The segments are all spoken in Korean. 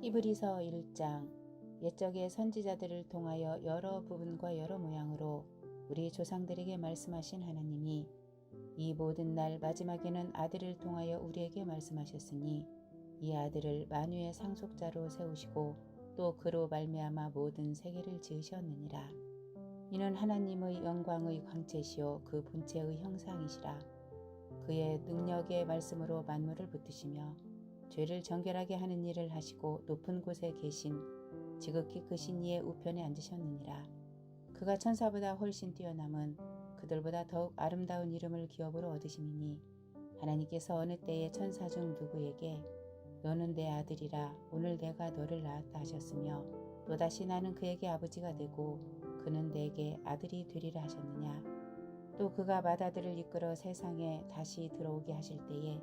히브리서 1장. 옛적의 선지자들을 통하여 여러 부분과 여러 모양으로 우리 조상들에게 말씀하신 하나님이 이 모든 날 마지막에는 아들을 통하여 우리에게 말씀하셨으니 이 아들을 만유의 상속자로 세우시고 또 그로 말미암아 모든 세계를 지으셨느니라. 이는 하나님의 영광의 광채시요 그 본체의 형상이시라. 그의 능력의 말씀으로 만물을 붙드시며 죄를 정결하게 하는 일을 하시고 높은 곳에 계신 지극히 크신 이의 우편에 앉으셨느니라. 그가 천사보다 훨씬 뛰어남은 그들보다 더욱 아름다운 이름을 기업으로 얻으심이니 하나님께서 어느 때에 천사 중 누구에게 너는 내 아들이라 오늘 내가 너를 낳았다 하셨으며 또다시 나는 그에게 아버지가 되고 그는 내게 아들이 되리라 하셨느냐. 또 그가 맏아들을 이끌어 세상에 다시 들어오게 하실 때에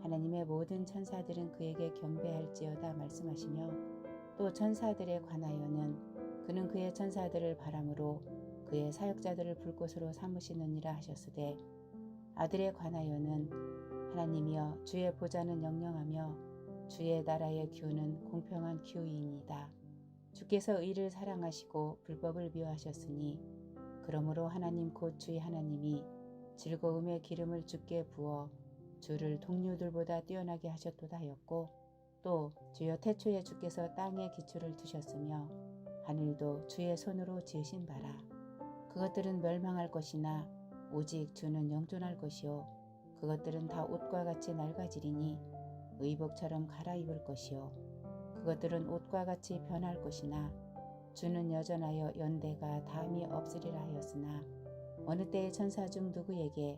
하나님의 모든 천사들은 그에게 경배할지어다 말씀하시며 또 천사들에 관하여는 그는 그의 천사들을 바람으로 그의 사역자들을 불꽃으로 삼으시느니라 하셨으되 아들에 관하여는 하나님이여 주의 보좌는 영영하며 주의 나라의 기후는 공평한 기후이니이다. 주께서 의를 사랑하시고 불법을 미워하셨으니 그러므로 하나님 곧 주의 하나님이 즐거움의 기름을 주께 부어 주를 동료들보다 뛰어나게 하셨도다 하였고 또 주여 태초에 주께서 땅에 기초를 두셨으며 하늘도 주의 손으로 지으신 바라. 그것들은 멸망할 것이나 오직 주는 영존할 것이요 그것들은 다 옷과 같이 낡아지리니 의복처럼 갈아입을 것이요 그것들은 옷과 같이 변할 것이나 주는 여전하여 연대가 다함이 없으리라 하였으나 어느 때의 천사 중 누구에게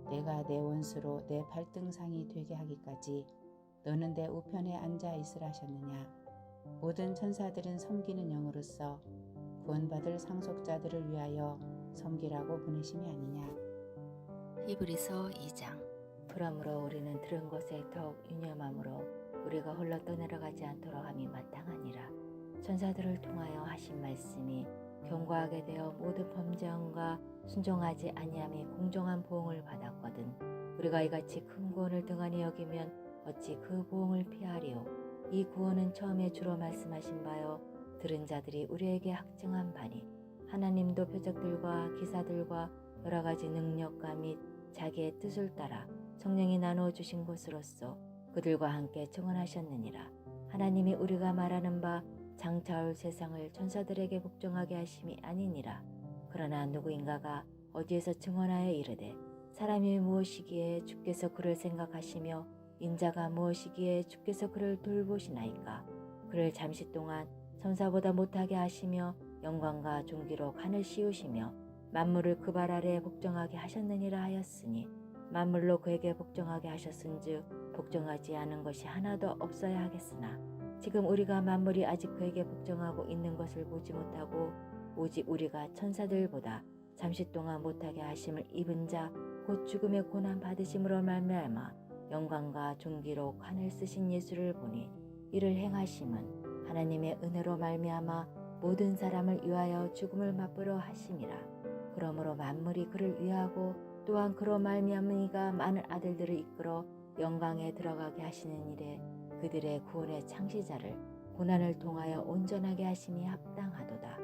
내가 내 원수로 내 발등상이 되게 하기까지 너는 내 우편에 앉아 있으라 하셨느냐. 모든 천사들은 섬기는 영으로서 구원받을 상속자들을 위하여 섬기라고 보내심이 아니냐. 히브리서 2장. 그러므로 우리는 들은 것에 더욱 유념함으로 우리가 홀로 떠내려가지 않도록 함이 마땅하니라. 천사들을 통하여 하신 말씀이 경고하게 되어 모든 범죄함과 순종하지 아니함이 공정한 보응을 받았거든. 우리가 이같이 큰 구원을 등한히 여기면 어찌 그 보응을 피하리요. 이 구원은 처음에 주로 말씀하신 바요 들은 자들이 우리에게 확증한 바니 하나님도 표적들과 기사들과 여러 가지 능력과 및 자기의 뜻을 따라 성령이 나누어 주신 것으로서 그들과 함께 증언하셨느니라. 하나님이 우리가 말하는 바 장차올 세상을 천사들에게 복종하게 하심이 아니니라. 그러나 누구인가가 어디에서 증언하여 이르되 사람이 무엇이기에 주께서 그를 생각하시며 인자가 무엇이기에 주께서 그를 돌보시나이까. 그를 잠시 동안 천사보다 못하게 하시며 영광과 존귀로 간을 씌우시며 만물을 그 발 아래에 복종하게 하셨느니라 하였으니 만물로 그에게 복종하게 하셨은즉 복종하지 않은 것이 하나도 없어야 하겠으나 지금 우리가 만물이 아직 그에게 복종하고 있는 것을 보지 못하고 오직 우리가 천사들보다 잠시 동안 못하게 하심을 입은 자 곧 죽음의 고난 받으심으로 말미암아 영광과 존귀로 관을 쓰신 예수를 보니 이를 행하심은 하나님의 은혜로 말미암아 모든 사람을 위하여 죽음을 맛보려 하심이라. 그러므로 만물이 그를 위하고 또한 그로 말미암아 이가 많은 아들들을 이끌어 영광에 들어가게 하시는 일에 그들의 구원의 창시자를 고난을 통하여 온전하게 하심이 합당하도다.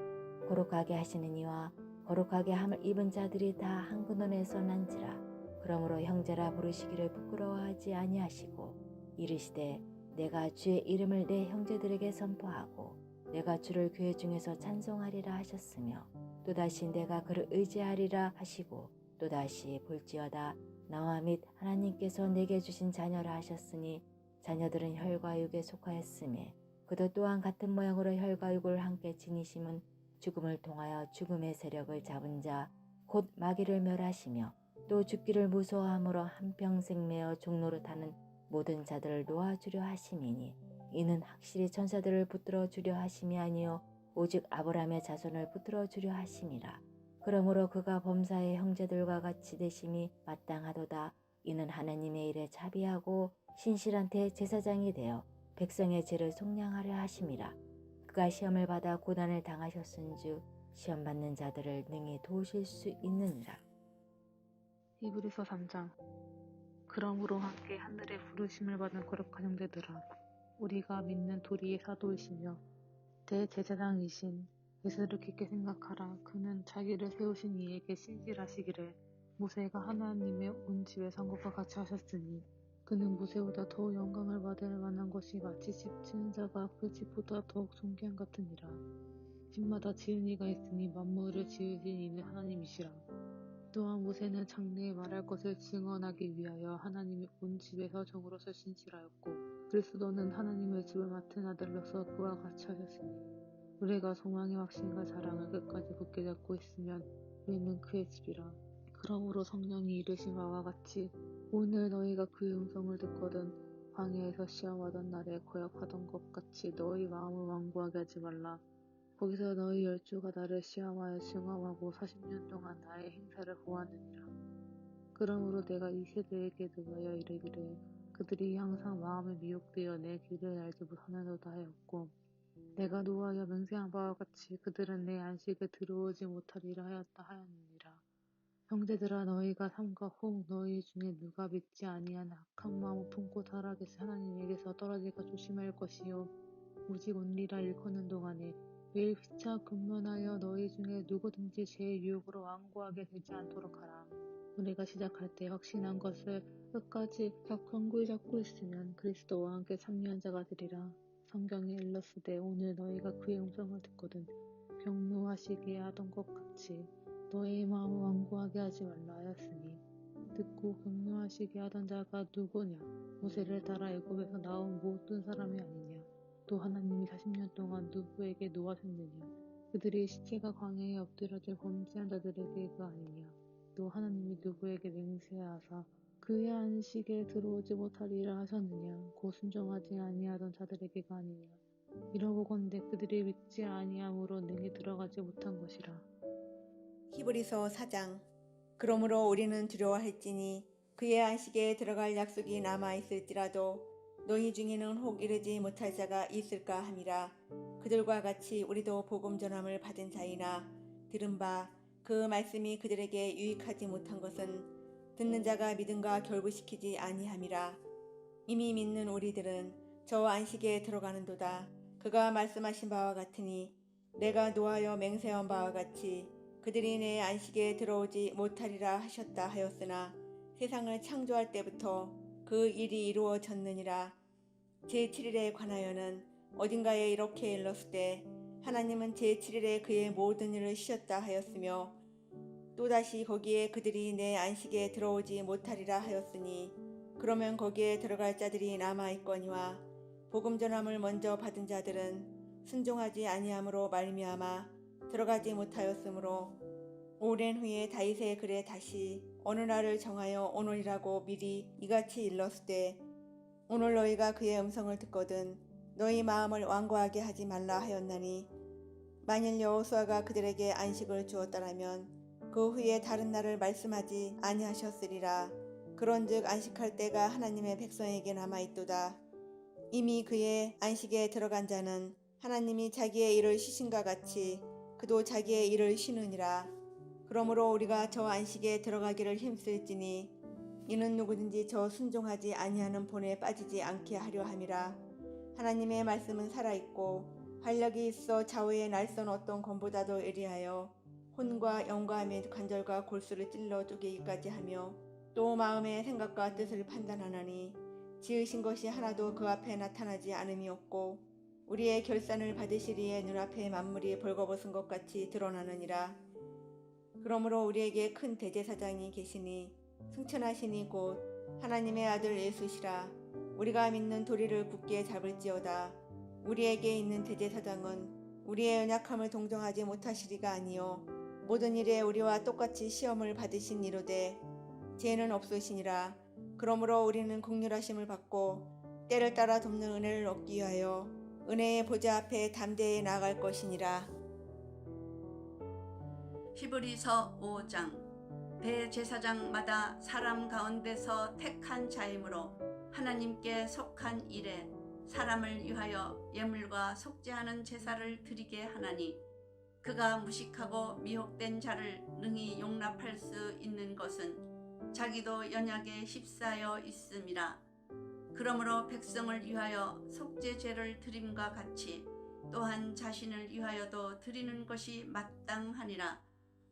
거룩하게 하시는 이와 거룩하게 함을 입은 자들이 다 한 근원에서 난지라. 그러므로 형제라 부르시기를 부끄러워하지 아니하시고 이르시되 내가 주의 이름을 내 형제들에게 선포하고 내가 주를 교회 중에서 찬송하리라 하셨으며 또다시 내가 그를 의지하리라 하시고 또다시 볼지어다 나와 및 하나님께서 내게 주신 자녀라 하셨으니 자녀들은 혈과 육에 속하였음에 그도 또한 같은 모양으로 혈과 육을 함께 지니심은 죽음을 통하여 죽음의 세력을 잡은 자 곧 마귀를 멸하시며 또 죽기를 무서워함으로 한평생 매어 종노릇하는 모든 자들을 놓아주려 하심이니 이는 확실히 천사들을 붙들어 주려 하심이 아니요 오직 아브라함의 자손을 붙들어 주려 하심이라. 그러므로 그가 범사의 형제들과 같이 되심이 마땅하도다. 이는 하나님의 일에 자비하고 신실한 대제사장이 되어 백성의 죄를 속량하려 하심이라. 그가 시험을 받아 고난을 당하셨은즉 시험 받는 자들을 능히 도우실 수 있느니라. 히브리서 3장. 그러므로 함께 하늘에 부르심을 받은 거룩한 형제들아 우리가 믿는 도리의 사도이시며 대제사장이신 예수를 깊게 생각하라. 그는 자기를 세우신 이에게 신실하시기를 모세가 하나님의 온 집에 산 것과 같이 하셨으니 그는 모세보다 더욱 영광을 받을 만한 것이 마치 집 지은 자가 그 집보다 더욱 존귀한 같으니라. 집마다 지은 이가 있으니 만물을 지으신 이는 하나님이시라. 또한 모세는 장래에 말할 것을 증언하기 위하여 하나님의 온 집에서 종으로서 신실하였고 그리스도는 하나님의 집을 맡은 아들로서 그와 같이 하셨으니 우리가 소망의 확신과 자랑을 끝까지 굳게 잡고 있으면 우리는 그의 집이라. 그러므로 성령이 이르신 바와 같이 오늘 너희가 그의 음성을 듣거든 광야에서 시험하던 날에 고역하던 것 같이 너희 마음을 완고하게 하지 말라. 거기서 너희 열조가 나를 시험하여 증험하고 40년 동안 나의 행사를 보았느니라. 그러므로 내가 이 세대에게 누가여 이르기를 그들이 항상 마음에 미혹되어 내 길을 알지 못하는도다 하였고 내가 노하여 맹세한 바와 같이 그들은 내 안식에 들어오지 못하리라 하였다 하였느니라. 형제들아 너희가 삼가 혹 너희 중에 누가 믿지 아니한 악한 마음 품고 살아계신 하나님에게서 떨어지가 조심할 것이요 오직 온리라 일컫는 동안에 매일 피차 근면하여 너희 중에 누구든지 제 유혹으로 완고하게 되지 않도록 하라. 우리가 시작할 때 확신한 것을 끝까지 견고히 잡고 있으면 그리스도와 함께 참여한 자가 되리라. 성경에 일렀으되 오늘 너희가 그의 음성을 듣거든 경노하시게 하던 것 같이 너희 마음을 완고하게 하지 말라 하였으니 듣고 경노하시게 하던 자가 누구냐? 모세를 따라 애굽에서 나온 모든 사람이 아니냐? 또 하나님이 40년 동안 누구에게 노하셨느냐? 그들의 시체가 광야에 엎드려져 범죄한 자들에게가 아니냐? 또 하나님이 누구에게 맹세하사 그의 안식에 들어오지 못하리라 하셨느냐? 곧 순종하지 아니하던 자들에게가 아니냐? 이러보건대 그들이 믿지 아니함으로 능히 들어가지 못한 것이라. 히브리서 4장. 그러므로 우리는 두려워할지니 그의 안식에 들어갈 약속이 남아있을지라도 너희 중에는 혹 이르지 못할 자가 있을까 함이라. 그들과 같이 우리도 복음 전함을 받은 자이나 들은 바 그 말씀이 그들에게 유익하지 못한 것은 듣는 자가 믿음과 결부시키지 아니함이라. 이미 믿는 우리들은 저 안식에 들어가는도다. 그가 말씀하신 바와 같으니 내가 노하여 맹세한 바와 같이 그들이 내 안식에 들어오지 못하리라 하셨다 하였으나 세상을 창조할 때부터 그 일이 이루어졌느니라. 제7일에 관하여는 어딘가에 이렇게 일렀으되 하나님은 제7일에 그의 모든 일을 쉬었다 하였으며 또다시 거기에 그들이 내 안식에 들어오지 못하리라 하였으니 그러면 거기에 들어갈 자들이 남아있거니와 복음 전함을 먼저 받은 자들은 순종하지 아니함으로 말미암아 들어가지 못하였으므로 오랜 후에 다윗의 글에 다시 어느 날을 정하여 오늘이라고 미리 이같이 일렀으되 오늘 너희가 그의 음성을 듣거든 너희 마음을 완고하게 하지 말라 하였나니 만일 여호수아가 그들에게 안식을 주었더라면 그 후에 다른 날을 말씀하지 아니하셨으리라. 그런즉 안식할 때가 하나님의 백성에게 남아있도다. 이미 그의 안식에 들어간 자는 하나님이 자기의 일을 쉬신과 같이 그도 자기의 일을 쉬느니라. 그러므로 우리가 저 안식에 들어가기를 힘쓸지니 이는 누구든지 저 순종하지 아니하는 본에 빠지지 않게 하려 함이라. 하나님의 말씀은 살아있고 활력이 있어 좌우의 날선 어떤 검보다도 예리하여 혼과 영과 및 관절과 골수를 찔러 쪼개기까지 하며 또 마음의 생각과 뜻을 판단하나니 지으신 것이 하나도 그 앞에 나타나지 않음이 없고 우리의 결산을 받으시리에 눈앞에 만물이 벌거벗은 것 같이 드러나느니라. 그러므로 우리에게 큰 대제사장이 계시니 승천하시니 곧 하나님의 아들 예수시라. 우리가 믿는 도리를 굳게 잡을지어다. 우리에게 있는 대제사장은 우리의 연약함을 동정하지 못하시리가 아니요 모든 일에 우리와 똑같이 시험을 받으신 이로되 죄는 없으시니라. 그러므로 우리는 긍휼하심을 받고 때를 따라 돕는 은혜를 얻기 위하여 은혜의 보좌 앞에 담대히 나아갈 것이니라. 히브리서 5장. 대제사장마다 사람 가운데서 택한 자이므로 하나님께 속한 일에 사람을 위하여 예물과 속죄하는 제사를 드리게 하나니 그가 무식하고 미혹된 자를 능히 용납할 수 있는 것은 자기도 연약에 휩싸여 있음이라. 그러므로 백성을 위하여 속죄제를 드림과 같이 또한 자신을 위하여도 드리는 것이 마땅하니라.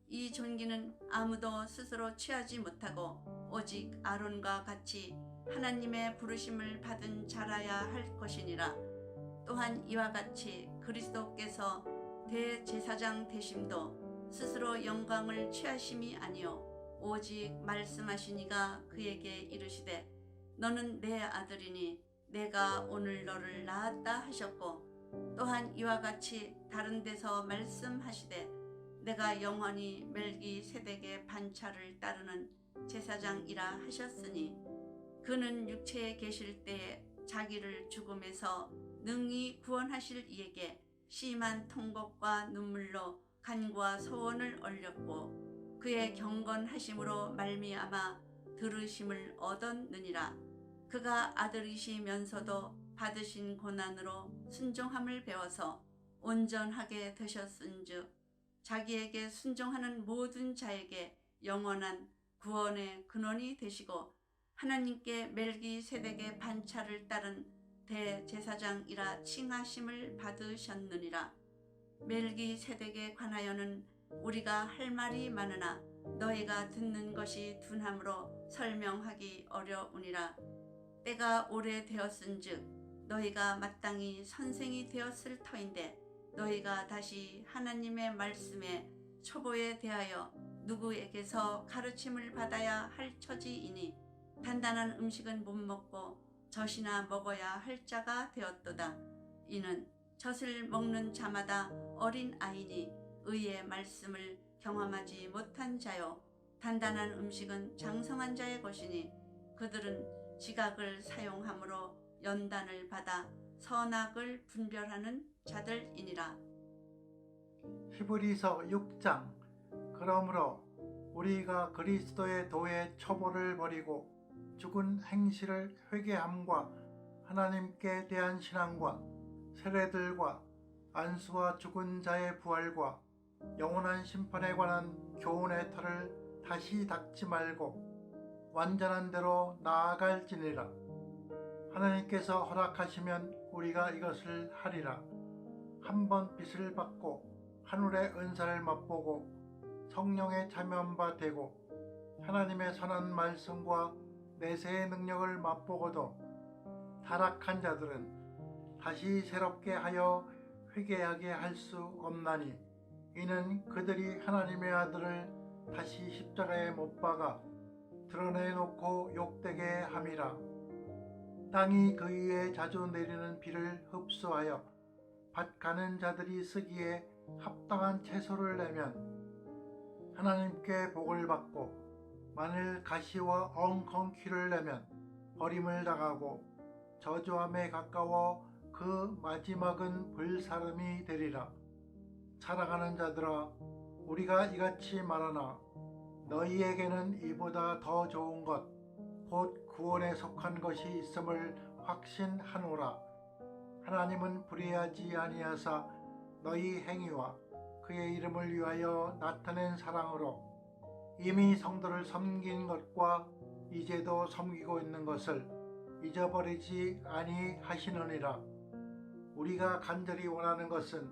이 존귀는 아무도 스스로 취하지 못하고 오직 아론과 같이 하나님의 부르심을 받은 자라야 할 것이니라. 또한 이와 같이 그리스도께서 대제사장 되심도 스스로 영광을 취하심이 아니요 오직 말씀하시니가 그에게 이르시되 너는 내 아들이니 내가 오늘 너를 낳았다 하셨고, 또한 이와 같이 다른 데서 말씀하시되 내가 영원히 멜기세덱의 반차를 따르는 제사장이라 하셨으니, 그는 육체에 계실 때에 자기를 죽음에서 능히 구원하실 이에게 심한 통곡과 눈물로 간구와 소원을 올렸고 그의 경건하심으로 말미암아 들으심을 얻었느니라. 그가 아들이시면서도 받으신 고난으로 순종함을 배워서 온전하게 되셨은즉 자기에게 순종하는 모든 자에게 영원한 구원의 근원이 되시고 하나님께 멜기세덱의 반차를 따른 대제사장이라 칭하심을 받으셨느니라. 멜기세덱에 관하여는 우리가 할 말이 많으나 너희가 듣는 것이 둔함으로 설명하기 어려우니라. 때가 오래되었은즉 너희가 마땅히 선생이 되었을 터인데 너희가 다시 하나님의 말씀에 초보에 대하여 누구에게서 가르침을 받아야 할 처지이니 단단한 음식은 못 먹고 젖이나 먹어야 할 자가 되었도다. 이는 젖을 먹는 자마다 어린 아이니 의의 말씀을 경험하지 못한 자요 단단한 음식은 장성한 자의 것이니 그들은 지각을 사용함으로 연단을 받아 선악을 분별하는 자들이니라. 히브리서 6장. 그러므로 우리가 그리스도의 도의 초보를 버리고 죽은 행실을 회개함과 하나님께 대한 신앙과 세례들과 안수와 죽은 자의 부활과 영원한 심판에 관한 교훈의 터를 다시 닦지 말고 완전한 대로 나아갈지니라. 하나님께서 허락하시면 우리가 이것을 하리라. 한번 빛을 받고 하늘의 은사를 맛보고 성령의 참여한 바 되고 하나님의 선한 말씀과 내세의 능력을 맛보고도 타락한 자들은 다시 새롭게 하여 회개하게 할 수 없나니, 이는 그들이 하나님의 아들을 다시 십자가에 못 박아 드러내놓고 욕되게 함이라. 땅이 그 위에 자주 내리는 비를 흡수하여 밭 가는 자들이 쓰기에 합당한 채소를 내면 하나님께 복을 받고, 만일 가시와 엉겅퀴를 내면 버림을 당하고 저주함에 가까워 그 마지막은 불사름이 되리라. 사랑하는 자들아, 우리가 이같이 말하나 너희에게는 이보다 더 좋은 것, 곧 구원에 속한 것이 있음을 확신하노라. 하나님은 불의하지 아니하사 너희 행위와 그의 이름을 위하여 나타낸 사랑으로 이미 성도를 섬긴 것과 이제도 섬기고 있는 것을 잊어버리지 아니하시느니라. 우리가 간절히 원하는 것은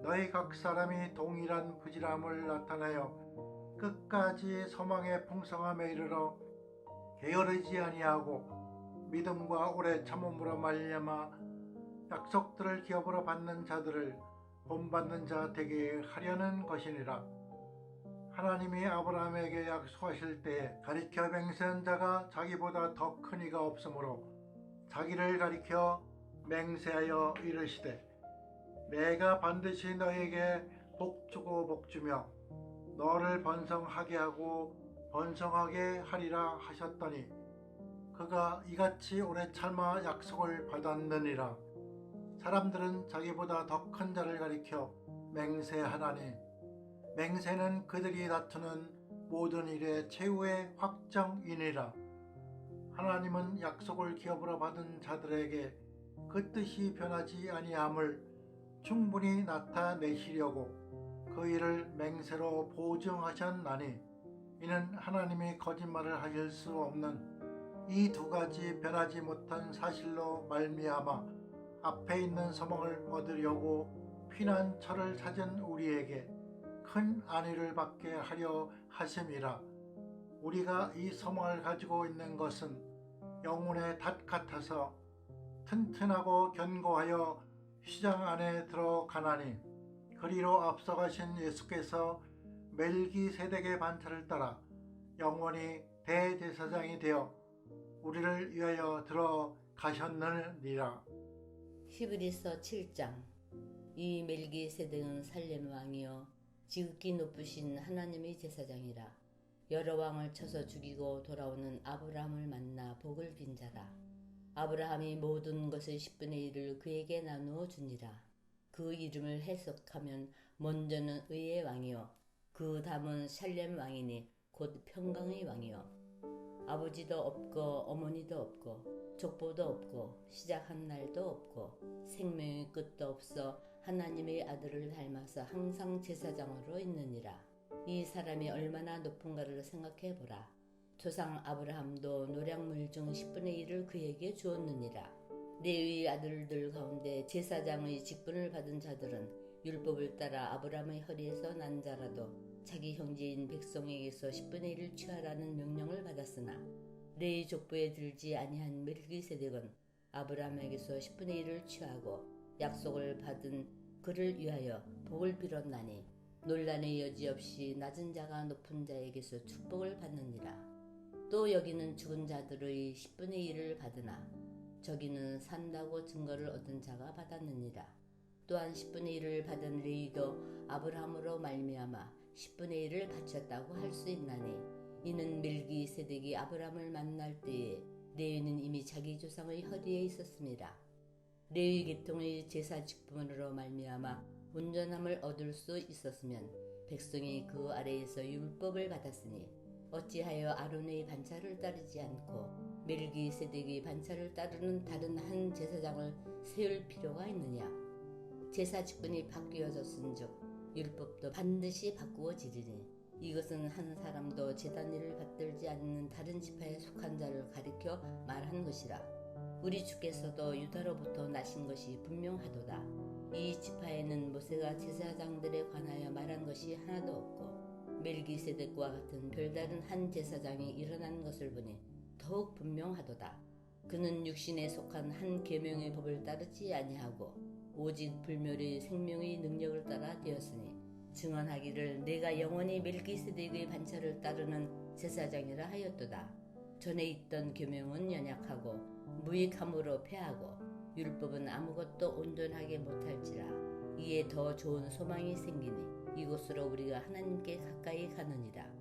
너희 각 사람이 동일한 부지런함을 나타내어 끝까지 소망의 풍성함에 이르러 게으르지 아니하고 믿음과 오래 참음으로 말미암아 약속들을 기업으로 받는 자들을 본받는 자 되게 하려는 것이니라. 하나님이 아브라함에게 약속하실 때에 가리켜 맹세한 자가 자기보다 더 큰 이가 없으므로 자기를 가리켜 맹세하여 이르시되 내가 반드시 너에게 복주고 복주며 너를 번성하게 하고 번성하게 하리라 하셨더니 그가 이같이 오래 참아 약속을 받았느니라. 사람들은 자기보다 더 큰 자를 가리켜 맹세하나니 맹세는 그들이 다투는 모든 일의 최후의 확정이니라. 하나님은 약속을 기업으로 받은 자들에게 그 뜻이 변하지 아니함을 충분히 나타내시려고 그 일을 맹세로 보증하셨나니, 이는 하나님이 거짓말을 하실 수 없는 이 두 가지 변하지 못한 사실로 말미암아 앞에 있는 소망을 얻으려고 피난처를 찾은 우리에게 큰 안위를 받게 하려 하심이라. 우리가 이 소망을 가지고 있는 것은 영혼의 닷 같아서 튼튼하고 견고하여 휘장 안에 들어가나니, 그리로 앞서가신 예수께서 멜기세덱의 반차를 따라 영원히 대제사장이 되어 우리를 위하여 들어가셨느니라. 히브리서 7장. 이 멜기세덱은 살렘 왕이요 지극히 높으신 하나님의 제사장이라. 여러 왕을 쳐서 죽이고 돌아오는 아브라함을 만나 복을 빈 자라. 아브라함이 모든 것의 10분의 1을 그에게 나누어 주니라. 그 이름을 해석하면 먼저는 의의 왕이요 그 다음은 샬렘 왕이니 곧 평강의 왕이요. 아버지도 없고 어머니도 없고 족보도 없고 시작한 날도 없고 생명의 끝도 없어 하나님의 아들을 닮아서 항상 제사장으로 있느니라. 이 사람이 얼마나 높은가를 생각해보라. 조상 아브라함도 노량물 중 10분의 1을 그에게 주었느니라. 레위 아들들 가운데 제사장의 직분을 받은 자들은 율법을 따라 아브라함의 허리에서 난 자라도 자기 형제인 백성에게서 10분의 1을 취하라는 명령을 받았으나 레위 족보에 들지 아니한 멜기세덱은 아브라함에게서 10분의 1을 취하고 약속을 받은 그를 위하여 복을 빌었나니 논란의 여지 없이 낮은 자가 높은 자에게서 축복을 받느니라. 또 여기는 죽은 자들의 10분의 1을 받으나 저기는 산다고 증거를 얻은 자가 받았느니라. 또한 10분의 1을 받은 레위도 아브라함으로 말미암아 10분의 1을 바쳤다고 할 수 있나니, 이는 멜기세덱이 아브라함을 만날 때에 레위는 이미 자기 조상의 허리에 있었습니다. 레위 계통의 제사 직분으로 말미암아 온전함을 얻을 수 있었으면 백성이 그 아래에서 율법을 받았으니 어찌하여 아론의 반차를 따르지 않고 멜기세덱의 반차를 따르는 다른 한 제사장을 세울 필요가 있느냐. 제사 직분이 바뀌어졌은즉 율법도 반드시 바꾸어지리니, 이것은 한 사람도 제단 일을 받들지 않는 다른 지파에 속한 자를 가리켜 말한 것이라. 우리 주께서도 유다로부터 나신 것이 분명하도다. 이 지파에는 모세가 제사장들에 관하여 말한 것이 하나도 없고 멜기세덱과 같은 별다른 한 제사장이 일어난 것을 보니 더욱 분명하도다. 그는 육신에 속한 한 계명의 법을 따르지 아니하고 오직 불멸의 생명의 능력을 따라 되었으니, 증언하기를 내가 영원히 멜기세덱의 반차를 따르는 제사장이라 하였도다. 전에 있던 계명은 연약하고 무익함으로 패하고 율법은 아무것도 온전하게 못할지라. 이에 더 좋은 소망이 생기니 이곳으로 우리가 하나님께 가까이 가느니라.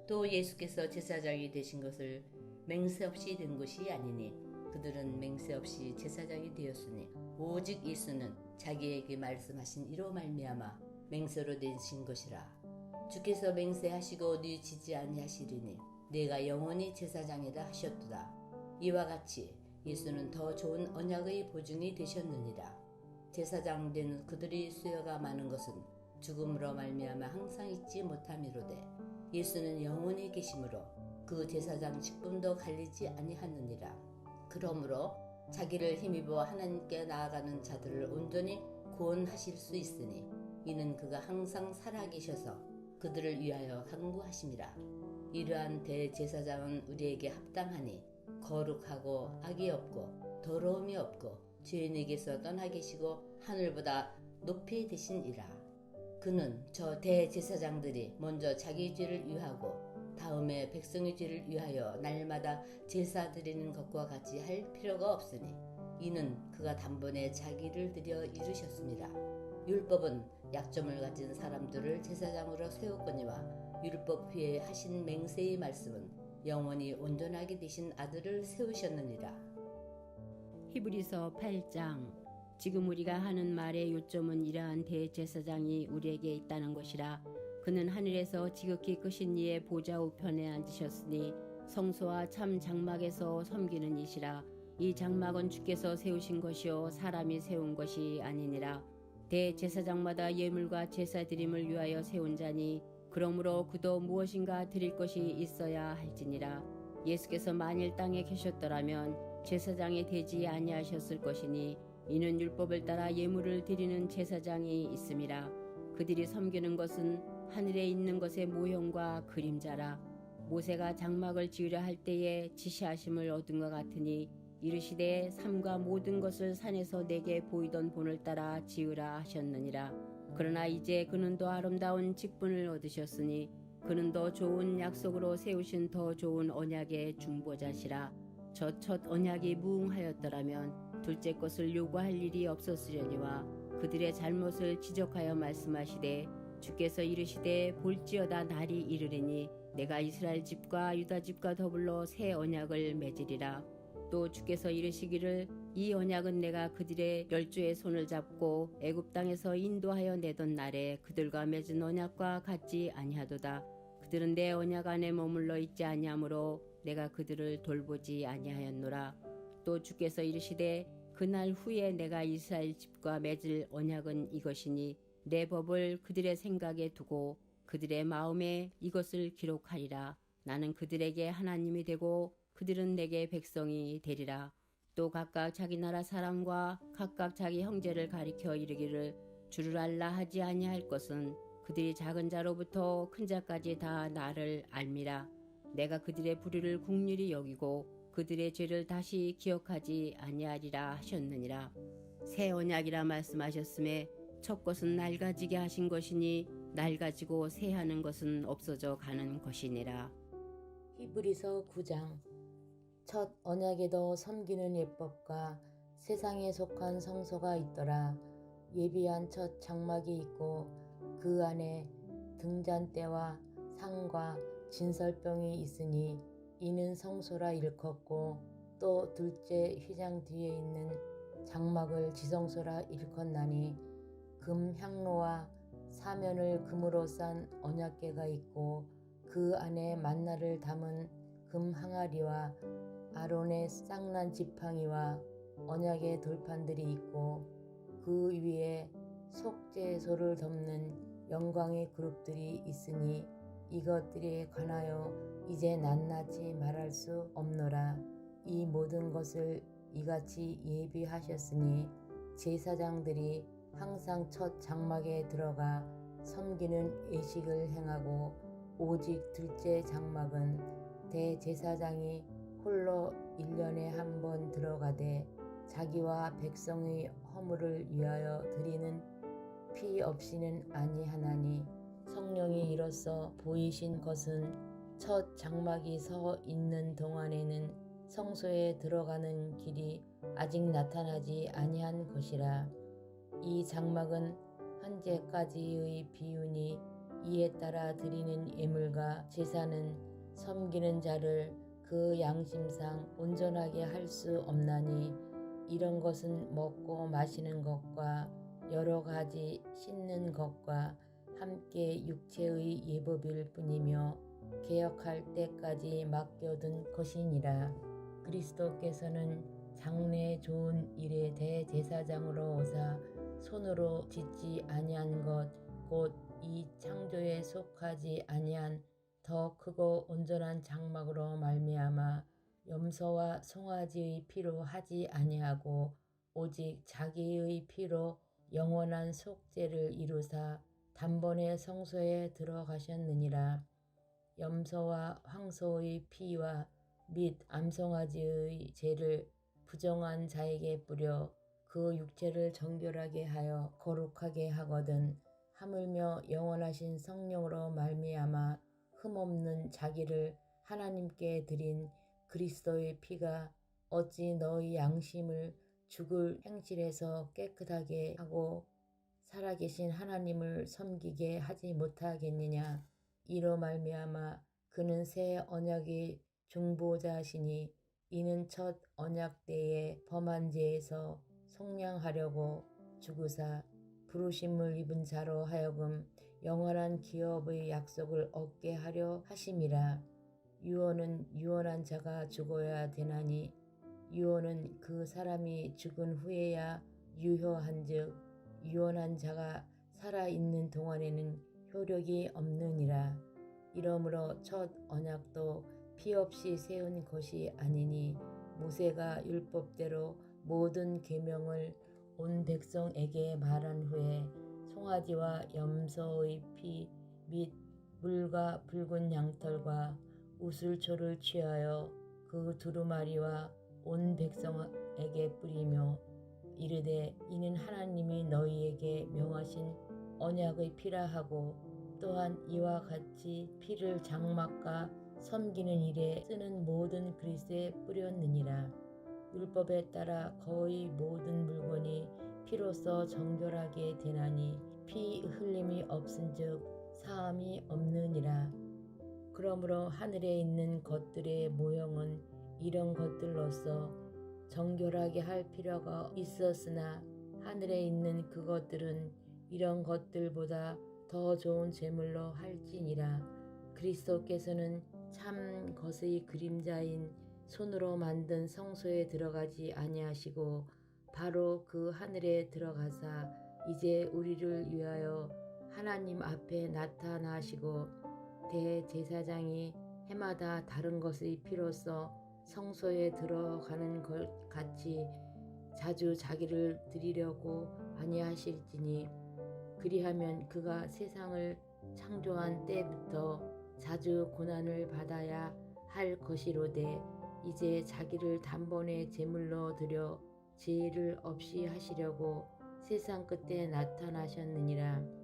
또 예수께서 제사장이 되신 것을 맹세 없이 된 것이 아니니 그들은 맹세 없이 제사장이 되었으니 오직 예수는 자기에게 말씀하신 이로 말미암아 맹세로 되신 것이라. 주께서 맹세하시고 뉘치지 아니하시리니 내가 영원히 제사장이라 하셨도다. 이와 같이 예수는 더 좋은 언약의 보증이 되셨느니라. 제사장 된 그들의 수요가 많은 것은 죽음으로 말미암아 항상 잊지 못함이로되 예수는 영원히 계심으로 그 제사장 직분도 갈리지 아니하느니라. 그러므로 자기를 힘입어 하나님께 나아가는 자들을 온전히 구원하실 수 있으니 이는 그가 항상 살아계셔서 그들을 위하여 간구하심이라. 이러한 대제사장은 우리에게 합당하니 거룩하고 악이 없고 더러움이 없고 죄인에게서 떠나 계시고 하늘보다 높이 되신이라. 그는 저 대제사장들이 먼저 자기 죄를 위하고 다음에 백성의 죄를 위하여 날마다 제사 드리는 것과 같이 할 필요가 없으니 이는 그가 단번에 자기를 들여 이루셨습니다. 율법은 약점을 가진 사람들을 제사장으로 세웠거니와 율법 위에 하신 맹세의 말씀은 영원히 온전하게 되신 아들을 세우셨느니라. 히브리서 8장. 지금 우리가 하는 말의 요점은 이러한 대제사장이 우리에게 있다는 것이라. 그는 하늘에서 지극히 크신 이의 보좌 우편에 앉으셨으니 성소와 참 장막에서 섬기는 이시라. 이 장막은 주께서 세우신 것이요 사람이 세운 것이 아니니라. 대제사장마다 예물과 제사 드림을 위하여 세운 자니 그러므로 그도 무엇인가 드릴 것이 있어야 할지니라. 예수께서 만일 땅에 계셨더라면 제사장이 되지 아니하셨을 것이니 이는 율법을 따라 예물을 드리는 제사장이 있음이라. 그들이 섬기는 것은 하늘에 있는 것의 모형과 그림자라. 모세가 장막을 지으려 할 때에 지시하심을 얻은 것 같으니 이르시되 삼가 모든 것을 산에서 내게 보이던 본을 따라 지으라 하셨느니라. 그러나 이제 그는 더 아름다운 직분을 얻으셨으니 그는 더 좋은 약속으로 세우신 더 좋은 언약의 중보자시라. 저 첫 언약이 무응하였더라면 둘째 것을 요구할 일이 없었으려니와 그들의 잘못을 지적하여 말씀하시되 주께서 이르시되 볼지어다 날이 이르리니 내가 이스라엘 집과 유다 집과 더불어 새 언약을 맺으리라. 또 주께서 이르시기를 이 언약은 내가 그들의 열조의 손을 잡고 애굽 땅에서 인도하여 내던 날에 그들과 맺은 언약과 같지 아니하도다. 그들은 내 언약 안에 머물러 있지 아니하므로 내가 그들을 돌보지 아니하였노라. 또 주께서 이르시되 그날 후에 내가 이스라엘 집과 맺을 언약은 이것이니 내 법을 그들의 생각에 두고 그들의 마음에 이것을 기록하리라. 나는 그들에게 하나님이 되고 그들은 내게 백성이 되리라. 또 각각 자기 나라 사람과 각각 자기 형제를 가리켜 이르기를 주를 알라 하지 아니할 것은 그들이 작은 자로부터 큰 자까지 다 나를 알미라. 내가 그들의 불의를 긍휼히 여기고 그들의 죄를 다시 기억하지 아니하리라 하셨느니라. 새 언약이라 말씀하셨음에 첫 것은 낡아지게 하신 것이니 낡아지고 새하는 것은 없어져 가는 것이니라. 히브리서 9장. 첫 언약에도 섬기는 예법과 세상에 속한 성소가 있더라. 예비한 첫 장막이 있고 그 안에 등잔대와 상과 진설병이 있으니 이는 성소라 일컫고 또 둘째 휘장 뒤에 있는 장막을 지성소라 일컫나니 금 향로와 사면을 금으로 싼 언약궤가 있고 그 안에 만나를 담은 금 항아리와 아론의 쌍난 지팡이와 언약의 돌판들이 있고 그 위에 속죄소를 덮는 영광의 그룹들이 있으니 이것들에 관하여 이제 낱낱이 말할 수 없노라. 이 모든 것을 이같이 예비하셨으니 제사장들이 항상 첫 장막에 들어가 섬기는 예식을 행하고 오직 둘째 장막은 대제사장이 홀로 1년에 한 번 들어가되 자기와 백성의 허물을 위하여 드리는 피 없이는 아니하나니 성령이 이로써 보이신 것은 첫 장막이 서 있는 동안에는 성소에 들어가는 길이 아직 나타나지 아니한 것이라. 이 장막은 현재까지의 비유니 이에 따라 드리는 예물과 제사는 섬기는 자를 그 양심상 온전하게 할 수 없나니 이런 것은 먹고 마시는 것과 여러 가지 씻는 것과 함께 육체의 예법일 뿐이며 개혁할 때까지 맡겨둔 것이니라. 그리스도께서는 장래 좋은 일의 대제사장으로 오사 손으로 짓지 아니한 것 곧 이 창조에 속하지 아니한 더 크고 온전한 장막으로 말미암아 염소와 송아지의 피로 하지 아니하고 오직 자기의 피로 영원한 속죄를 이루사 단번에 성소에 들어가셨느니라. 염소와 황소의 피와 및 암송아지의 죄를 부정한 자에게 뿌려 그 육체를 정결하게 하여 거룩하게 하거든 하물며 영원하신 성령으로 말미암아 흠없는 자기를 하나님께 드린 그리스도의 피가 어찌 너희 양심을 죽을 행실에서 깨끗하게 하고 살아계신 하나님을 섬기게 하지 못하겠느냐. 이로 말미암아 그는 새 언약의 중보자시니 이는 첫 언약 때에 범한 죄에서 속량하려고 죽으사 부르심을 입은 자로 하여금 영원한 기업의 약속을 얻게 하려 하심이라. 유언은 유언한 자가 죽어야 되나니 유언은 그 사람이 죽은 후에야 유효한즉 유언한 자가 살아있는 동안에는 효력이 없느니라. 이러므로 첫 언약도 피 없이 세운 것이 아니니 모세가 율법대로 모든 계명을 온 백성에게 말한 후에 송아지와 염소의 피 및 물과 붉은 양털과 우슬초를 취하여 그 두루마리와 온 백성에게 뿌리며 이르되 이는 하나님이 너희에게 명하신 언약의 피라 하고 또한 이와 같이 피를 장막과 섬기는 일에 쓰는 모든 그릇에 뿌렸느니라. 율법에 따라 거의 모든 물건이 피로써 정결하게 되나니 피 흘림이 없은즉 사함이 없느니라. 그러므로 하늘에 있는 것들의 모형은 이런 것들로서 정결하게 할 필요가 있었으나 하늘에 있는 그것들은 이런 것들보다 더 좋은 제물로 할지니라. 그리스도께서는 참 것의 그림자인 손으로 만든 성소에 들어가지 아니하시고 바로 그 하늘에 들어가사 이제 우리를 위하여 하나님 앞에 나타나시고 대제사장이 해마다 다른 것의 피로써 성소에 들어가는 것 같이 자주 자기를 드리려고 아니하실지니 그리하면 그가 세상을 창조한 때부터 자주 고난을 받아야 할 것이로되 이제 자기를 단번에 제물로 드려 죄를 없이 하시려고 세상 끝에 나타나셨느니라.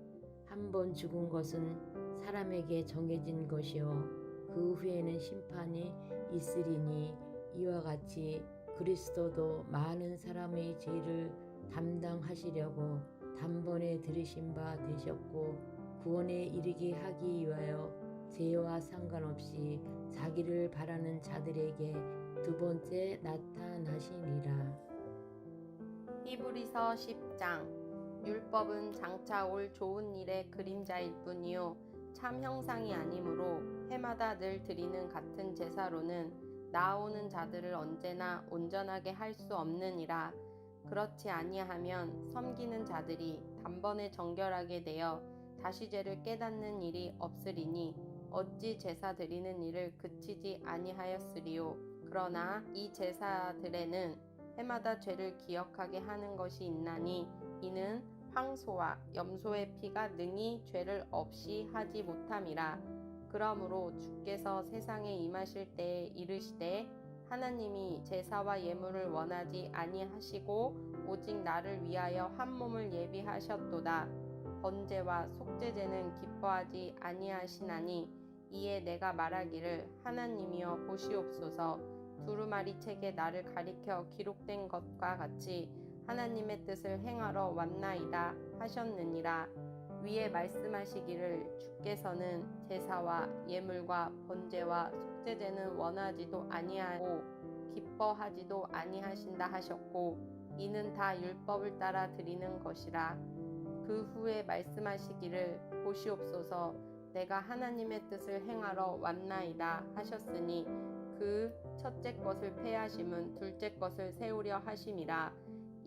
한 번 죽은 것은 사람에게 정해진 것이요 그 후에는 심판이 있으리니 이와 같이 그리스도도 많은 사람의 죄를 담당하시려고 단번에 들으신 바 되셨고 구원에 이르게 하기 위하여 죄와 상관없이 자기를 바라는 자들에게 두 번째 나타나시니라. 히브리서 10장. 율법은 장차 올 좋은 일의 그림자일 뿐이요 참 형상이 아니므로 해마다 늘 드리는 같은 제사로는 나아오는 자들을 언제나 온전하게 할 수 없느니라. 그렇지 아니하면 섬기는 자들이 단번에 정결하게 되어 다시 죄를 깨닫는 일이 없으리니 어찌 제사 드리는 일을 그치지 아니하였으리요. 그러나 이 제사들에는 해마다 죄를 기억하게 하는 것이 있나니 이는 황소와 염소의 피가 능히 죄를 없이 하지 못함이라. 그러므로 주께서 세상에 임하실 때에 이르시되 하나님이 제사와 예물을 원하지 아니하시고 오직 나를 위하여 한 몸을 예비하셨도다. 번제와 속죄제는 기뻐하지 아니하시나니 이에 내가 말하기를 하나님이여 보시옵소서. 두루마리 책에 나를 가리켜 기록된 것과 같이 하나님의 뜻을 행하러 왔나이다 하셨느니라. 위에 말씀하시기를 주께서는 제사와 예물과 번제와 속죄제는 원하지도 아니하고 기뻐하지도 아니하신다 하셨고 이는 다 율법을 따라 드리는 것이라. 그 후에 말씀하시기를 보시옵소서 내가 하나님의 뜻을 행하러 왔나이다 하셨으니 그 첫째 것을 폐하심은 둘째 것을 세우려 하심이라.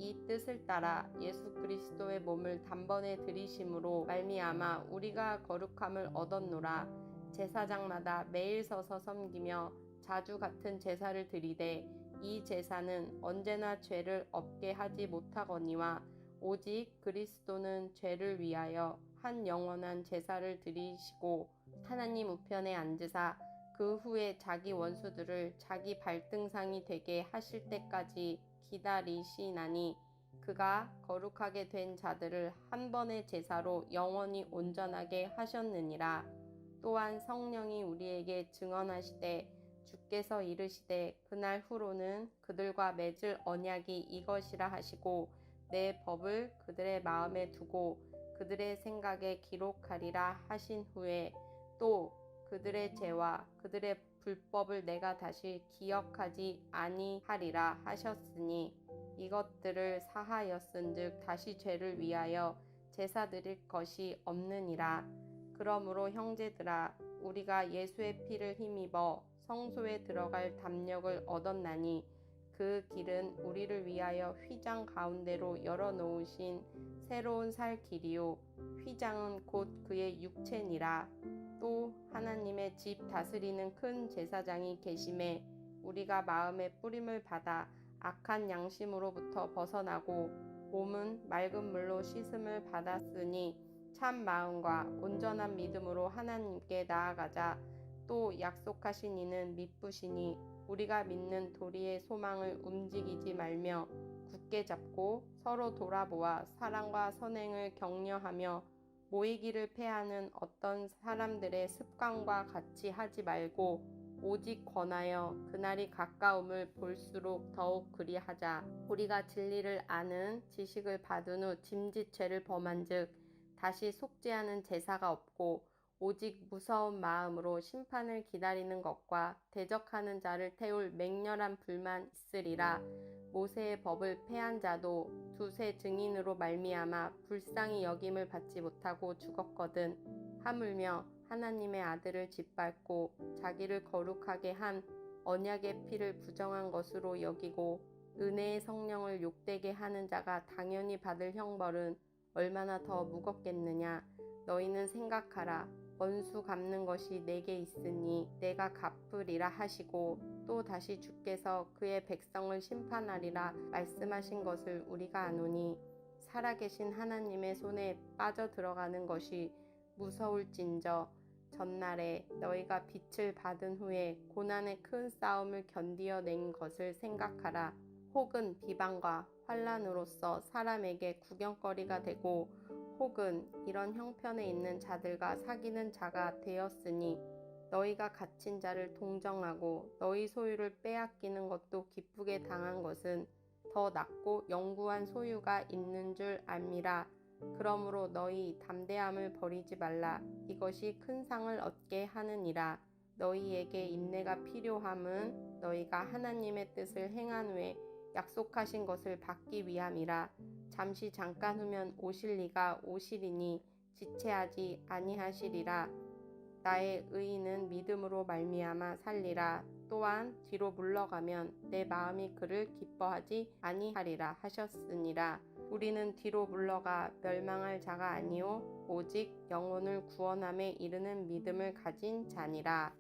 이 뜻을 따라 예수 그리스도의 몸을 단번에 들이심으로 말미암아 우리가 거룩함을 얻었노라. 제사장마다 매일 서서 섬기며 자주 같은 제사를 드리되 이 제사는 언제나 죄를 없게 하지 못하거니와 오직 그리스도는 죄를 위하여 한 영원한 제사를 드리시고 하나님 우편에 앉으사 그 후에 자기 원수들을 자기 발등상이 되게 하실 때까지 기다리시나니 그가 거룩하게 된 자들을 한 번의 제사로 영원히 온전하게 하셨느니라. 또한 성령이 우리에게 증언하시되 주께서 이르시되 그날 후로는 그들과 맺을 언약이 이것이라 하시고 내 법을 그들의 마음에 두고 그들의 생각에 기록하리라 하신 후에 또 그들의 죄와 그들의 불법을 내가 다시 기억하지 아니하리라 하셨으니 이것들을 사하였은즉 다시 죄를 위하여 제사 드릴 것이 없느니라. 그러므로 형제들아 우리가 예수의 피를 힘입어 성소에 들어갈 담력을 얻었나니 그 길은 우리를 위하여 휘장 가운데로 열어놓으신 새로운 살 길이요 휘장은 곧 그의 육체니라. 또 하나님의 집 다스리는 큰 제사장이 계심에 우리가 마음의 뿌림을 받아 악한 양심으로부터 벗어나고 몸은 맑은 물로 씻음을 받았으니 참 마음과 온전한 믿음으로 하나님께 나아가자. 또 약속하신 이는 미쁘시니 우리가 믿는 도리의 소망을 움직이지 말며 굳게 잡고 서로 돌아보아 사랑과 선행을 격려하며 모이기를 패하는 어떤 사람들의 습관과 같이 하지 말고 오직 권하여 그날이 가까움을 볼수록 더욱 그리하자. 우리가 진리를 아는 지식을 받은 후 짐짓죄를 범한즉 다시 속죄하는 제사가 없고 오직 무서운 마음으로 심판을 기다리는 것과 대적하는 자를 태울 맹렬한 불만 있으리라. 모세의 법을 폐한 자도 두세 증인으로 말미암아 불쌍히 여김을 받지 못하고 죽었거든. 하물며 하나님의 아들을 짓밟고 자기를 거룩하게 한 언약의 피를 부정한 것으로 여기고 은혜의 성령을 욕되게 하는 자가 당연히 받을 형벌은 얼마나 더 무겁겠느냐. 너희는 생각하라. 원수 갚는 것이 내게 있으니 내가 갚으리라 하시고 또 다시 주께서 그의 백성을 심판하리라 말씀하신 것을 우리가 아노니 살아계신 하나님의 손에 빠져 들어가는 것이 무서울진저 전날에 너희가 빛을 받은 후에 고난의 큰 싸움을 견디어낸 것을 생각하라. 혹은 비방과 환난으로서 사람에게 구경거리가 되고 혹은 이런 형편에 있는 자들과 사귀는 자가 되었으니 너희가 갇힌 자를 동정하고 너희 소유를 빼앗기는 것도 기쁘게 당한 것은 더 낫고 영구한 소유가 있는 줄 알미라. 그러므로 너희 담대함을 버리지 말라. 이것이 큰 상을 얻게 하느니라. 너희에게 인내가 필요함은 너희가 하나님의 뜻을 행한 후에 약속하신 것을 받기 위함이라. 잠시 잠깐 후면 오실 이가 오시리니 지체하지 아니하시리라. 나의 의인은 믿음으로 말미암아 살리라. 또한 뒤로 물러가면 내 마음이 그를 기뻐하지 아니하리라 하셨으니라. 우리는 뒤로 물러가 멸망할 자가 아니요 오직 영혼을 구원함에 이르는 믿음을 가진 자니라.